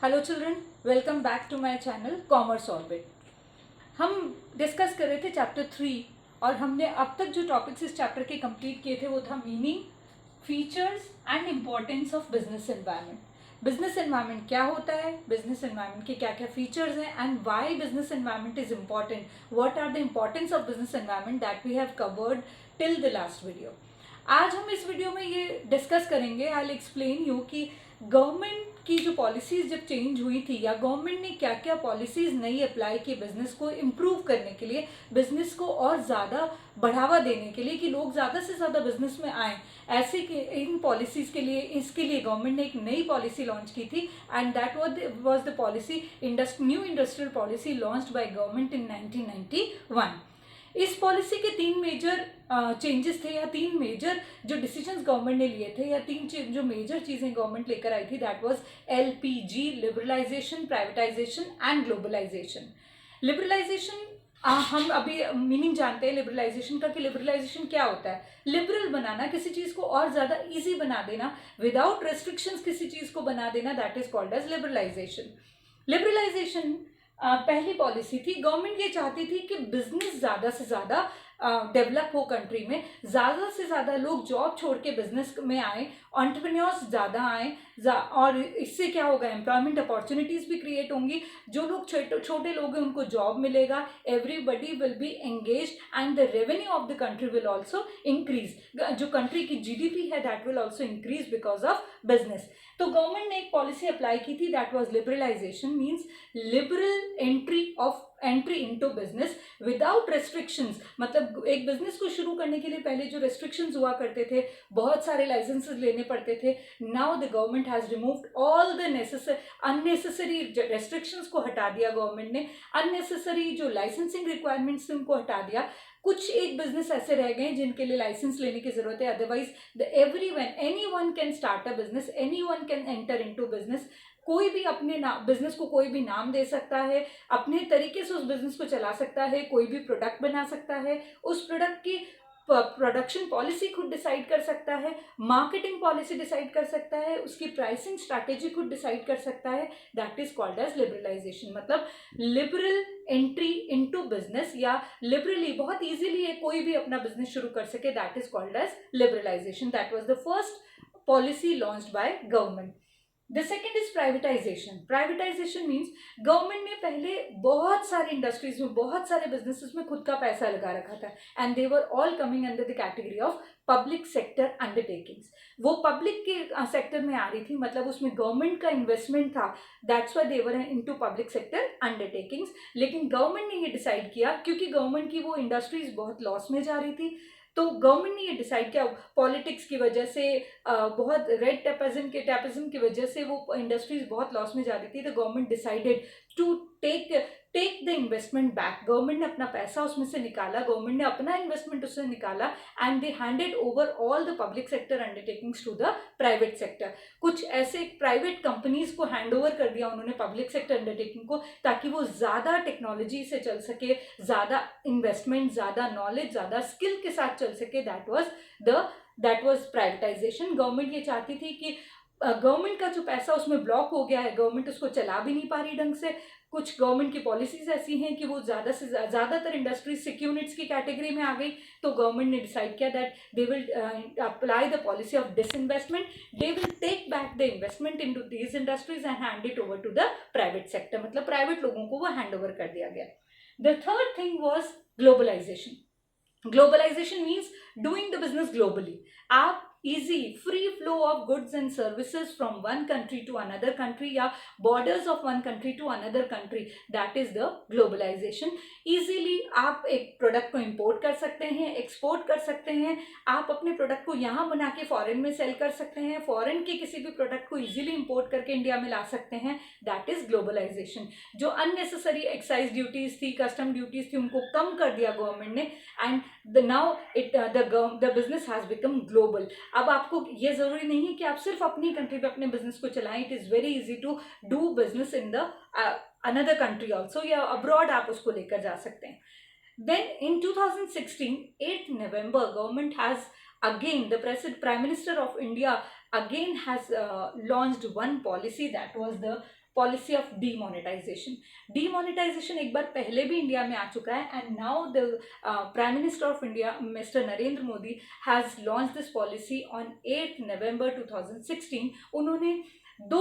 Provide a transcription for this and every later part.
Hello children, welcome back to my channel commerce orbit. हम discuss कर रहे थे चैप्टर 3 और हमने अब तक जो टॉपिक्स इस चैप्टर के कंप्लीट किए थे वो था meaning, features and importance of business environment. Business environment क्या होता है, बिजनेस एनवायरनमेंट के क्या क्या फीचर्स हैं and why business environment is important, what are the importance of business environment that we have covered till the last video. आज हम इस वीडियो में ये डिस्कस करेंगे, आई विल एक्सप्लेन यू कि गवर्नमेंट की जो पॉलिसीज जब चेंज हुई थी या गवर्नमेंट ने क्या क्या पॉलिसीज नई अप्लाई की बिजनेस को इम्प्रूव करने के लिए, बिजनेस को और ज़्यादा बढ़ावा देने के लिए कि लोग ज़्यादा से ज़्यादा बिजनेस में आएँ। ऐसे इन पॉलिसीज के लिए, इसके लिए गवर्नमेंट ने एक नई पॉलिसी लॉन्च की थी and that was the policy new industrial policy launched by government in 1991। इस पॉलिसी के तीन मेजर चेंजेस थे या तीन मेजर जो डिसीजंस गवर्नमेंट ने लिए थे या तीन जो मेजर चीज़ें गवर्नमेंट लेकर आई थी, that was LPG, liberalisation, privatisation and globalisation. Liberalisation, हम अभी मीनिंग जानते हैं लिबरलाइजेशन का कि लिबरलाइजेशन क्या होता है। लिबरल बनाना, किसी चीज़ को और ज़्यादा ईजी बना देना, विदाउट रेस्ट्रिक्शंस किसी चीज़ को बना देना, that is called as liberalisation. Liberalisation पहली पॉलिसी थी। गवर्नमेंट ये चाहती थी कि बिजनेस ज़्यादा से ज़्यादा डेवलप हो कंट्री में, ज़्यादा से ज़्यादा लोग जॉब छोड़ के बिजनेस में आए, एंटरप्रेन्योर्स ज़्यादा आए और इससे क्या होगा, एम्प्लॉयमेंट अपॉर्चुनिटीज़ भी क्रिएट होंगी। जो लोग छोटे लोग हैं उनको जॉब मिलेगा, everybody will be engage and the revenue of the country will also increase. जो कंट्री की GDP है that will also increase because of business. तो गवर्नमेंट ने एक पॉलिसी अप्लाई की थी, that was liberalisation, means liberal entry into business without restrictions. मतलब एक बिजनेस को शुरू करने के लिए पहले जो रेस्ट्रिक्शंस हुआ करते थे, बहुत सारे लाइसेंसेस लेने पड़ते थे, now the government has removed all the unnecessary restrictions को हटा दिया गवर्नमेंट ने। अननेसेसरी जो लाइसेंसिंग रिक्वायरमेंट्स थे उनको हटा दिया। कुछ एक बिजनेस ऐसे रह गए जिनके लिए लाइसेंस लेने की जरूरत है, otherwise anyone can start a business, anyone can enter into business. कोई भी अपने बिजनेस को कोई भी नाम दे सकता है, अपने तरीके से उस बिजनेस को चला सकता है, कोई भी प्रोडक्ट बना सकता है, उस प्रोडक्ट की प्रोडक्शन पॉलिसी खुद डिसाइड कर सकता है, मार्केटिंग पॉलिसी डिसाइड कर सकता है, उसकी प्राइसिंग स्ट्रैटेजी खुद डिसाइड कर सकता है। That is called as liberalisation. मतलब लिबरल एंट्री इनटू बिजनेस या लिबरली बहुत इजीली कोई भी अपना बिजनेस शुरू कर सके, that is called as liberalisation. That was the first policy launched by government. The second is privatisation. Privatisation means government ने पहले बहुत सारे इंडस्ट्रीज में, बहुत सारे बिजनेसेस में खुद का पैसा लगा रखा था and they were all coming under the category of public sector undertakings. वो पब्लिक के सेक्टर में आ रही थी, मतलब उसमें गवर्नमेंट का इन्वेस्टमेंट था, that's why they were into public sector undertakings. लेकिन गवर्नमेंट ने ये डिसाइड किया, क्योंकि गवर्नमेंट की वो इंडस्ट्रीज बहुत लॉस में जा रही थी, तो गवर्नमेंट ने ये डिसाइड किया, पॉलिटिक्स की वजह से, बहुत रेड टैपिज्म की वजह से वो इंडस्ट्रीज बहुत लॉस में जा रही थी। तो government decided to take the investment back. Government ने अपना पैसा उसमें से निकाला, गवर्नमेंट ने अपना इन्वेस्टमेंट उससे निकाला and they handed over all the public sector undertakings to the private sector. कुछ ऐसे प्राइवेट कंपनीज को हैंड ओवर कर दिया उन्होंने पब्लिक सेक्टर अंडरटेकिंग को, ताकि वो ज़्यादा टेक्नोलॉजी से चल सके, ज़्यादा इन्वेस्टमेंट, ज़्यादा नॉलेज, ज़्यादा स्किल के साथ चल सके। That was privatisation. गवर्नमेंट ये चाहती थी कि गवर्नमेंट का जो पैसा उसमें ब्लॉक हो गया है, गवर्नमेंट उसको चला भी नहीं पा रही ढंग से। कुछ गवर्नमेंट की पॉलिसीज ऐसी हैं कि वो ज़्यादातर इंडस्ट्रीज सिक्योर यूनिट्स की कैटेगरी में आ गई, तो गवर्नमेंट ने डिसाइड किया that they will apply the policy of disinvestment. They will take back the investment into these industries and hand it over to the private sector. मतलब private लोगों को वो हैंड ओवर कर दिया गया। The third thing was globalisation. Globalisation means doing the business globally. आप easy free flow of goods and services from one country to another country या borders of one country to another country, that is the globalization। easily आप एक product को import कर सकते हैं, export कर सकते हैं, आप अपने प्रोडक्ट को यहाँ बना के फॉरेन में सेल कर सकते हैं, फॉरेन के किसी भी प्रोडक्ट को इजीली इंपोर्ट करके इंडिया में ला सकते हैं, दैट इज ग्लोबलाइजेशन। जो अननेसेसरी एक्साइज ड्यूटीज थी, कस्टम ड्यूटीज थी, उनको कम कर दिया गवर्नमेंट ने and now the business has become global. अब आपको ये जरूरी नहीं है कि आप सिर्फ अपनी कंट्री पे अपने बिजनेस को चलाएं, it is very easy to do business in the another country also, या अब्रॉड आप उसको लेकर जा सकते हैं। Then in 2016, 8th November, government has again, the Prime Minister of India again has launched one policy, that was the policy of demonetisation. Demonetisation एक बार पहले भी इंडिया में आ चुका है, and now the prime minister of India mister Narendra Modi has launch this policy on 8 November 2016। उन्होंने दो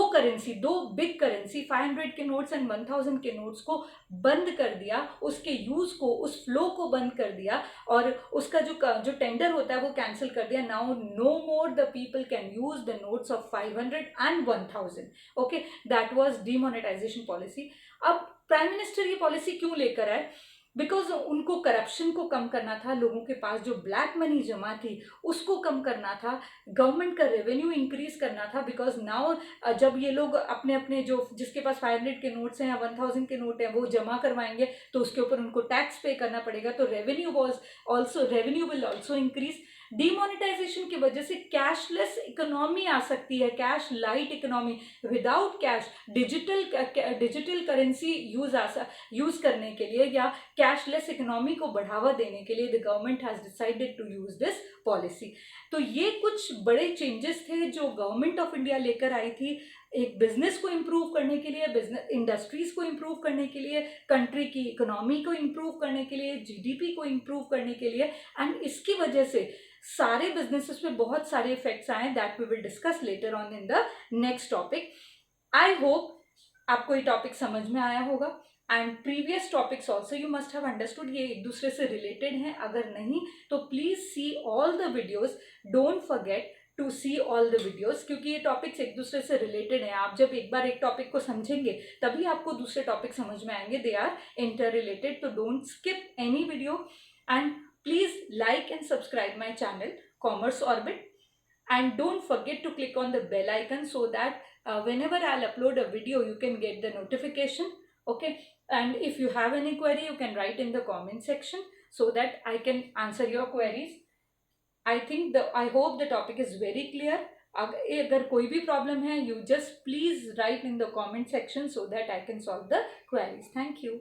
बिग करेंसी 500 के नोट्स एंड 1000 के नोट्स को बंद कर दिया, उसके यूज को, उस फ्लो को बंद कर दिया, और उसका जो टेंडर होता है वो कैंसिल कर दिया। Now no more the people can use the notes of 500 and 1000। Okay, that was demonetisation policy. अब प्राइम मिनिस्टर ये पॉलिसी क्यों लेकर आए? बिकॉज उनको करप्शन को कम करना था, लोगों के पास जो ब्लैक मनी जमा थी उसको कम करना था, गवर्नमेंट का रेवेन्यू इंक्रीज करना था। बिकॉज नाउ जब ये लोग अपने अपने जो जिसके पास 500 के नोट्स हैं या 1000 के नोट हैं वो जमा करवाएंगे तो उसके ऊपर उनको टैक्स पे करना पड़ेगा, तो revenue will also increase. Demonetisation की वजह से कैशलेस इकोनॉमी आ सकती है, cash light economy, without cash digital currency use करने के लिए या कैशलेस इकोनॉमी को बढ़ावा देने के लिए the government has decided to use this policy. तो ये कुछ बड़े चेंजेस थे जो गवर्नमेंट ऑफ इंडिया लेकर आई थी, एक बिजनेस को इम्प्रूव करने के लिए, बिजनेस इंडस्ट्रीज को इम्प्रूव करने के लिए, कंट्री की इकोनॉमी को इम्प्रूव करने के लिए, जीडीपी को इम्प्रूव करने के लिए। एंड इसकी वजह से सारे बिजनेसेस पे बहुत सारे इफेक्ट्स आए, that we will discuss later on in the next topic. I hope आपको ये टॉपिक समझ में आया होगा, and previous topics also you must have understood, ये एक दूसरे से रिलेटेड हैं। अगर नहीं तो please see all the videos, don't forget to see all the videos, क्योंकि ये टॉपिक्स एक दूसरे से रिलेटेड हैं। आप जब एक बार एक टॉपिक को समझेंगे तभी आपको दूसरे टॉपिक समझ में आएंगे, दे आर इंटर रिलेटेड। तो don't skip any video, and please like and subscribe my channel Commerce Orbit, and don't forget to click on the bell icon so that whenever I'll upload a video you can get the notification. Okay, and if you have any query you can write in the comment section so that I can answer your queries. I hope the topic is very clear. अगर कोई भी problem है, you just please write in the comment section so that I can solve the queries. Thank you.